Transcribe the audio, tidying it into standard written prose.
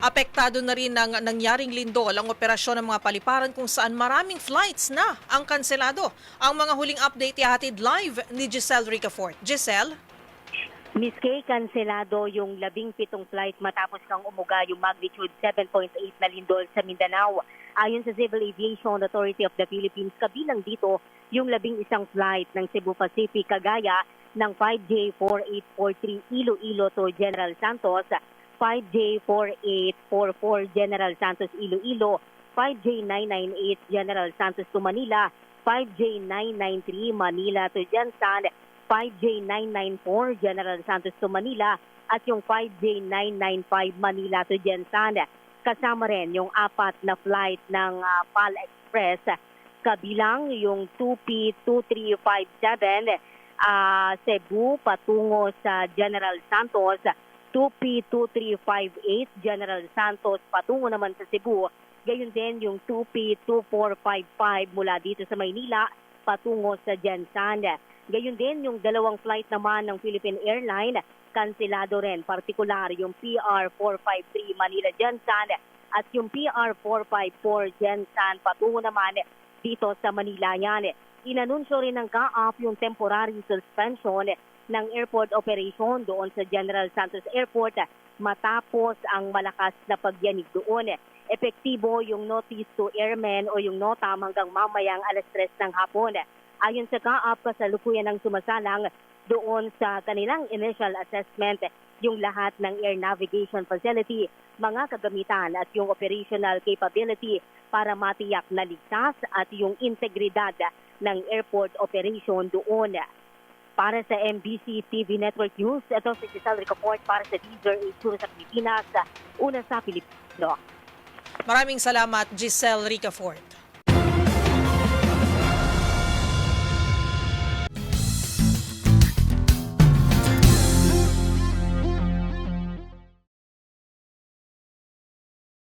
Apektado na rin ng nangyaring lindol ang operasyon ng mga paliparan kung saan maraming flights na ang kanselado. Ang mga huling update ihatid live ni Giselle Ricafort. Giselle? Miss Kay, kanselado yung 17 flight matapos kang umuga yung magnitude 7.8 na lindol sa Mindanao. Ayon sa Civil Aviation Authority of the Philippines, kabilang dito yung 11 flight ng Cebu Pacific kagaya ng 5J4843 Iloilo to General Santos, 5J4844 General Santos Iloilo, 5J998 General Santos to Manila, 5J993 Manila to Jansan, 5J994 General Santos to Manila at yung 5J995 Manila to Jansan. Kasama rin yung 4 na flight ng PAL Express, kabilang yung 2P2357 Cebu patungo sa General Santos, 2P2358 General Santos patungo naman sa Cebu. Gayon din yung 2P2455 mula dito sa Maynila patungo sa Jansan. Gayon din yung 2 flight naman ng Philippine Airlines, kanselado rin, partikular yung PR453 Manila Jansan at yung PR454 Jansan patungo naman dito sa Manila yan. Inanunsyo rin ng CAAP yung temporary suspension ng airport operation doon sa General Santos Airport matapos ang malakas na pagyanig doon. Epektibo yung notice to airmen o yung nota hanggang mamayang 3:00 ng hapon. Ayon sa CAAP, kasalukuyan ng sumasalang doon sa kanilang initial assessment yung lahat ng air navigation facility, mga kagamitan at yung operational capability para matiyak na ligtas at yung integridad ng airport operation doon. Para sa MBC TV Network News, ito si Giselle Ricafort para sa Deezer 8 sa Pilipinas, una sa Pilipino. Maraming salamat, Giselle Ricafort.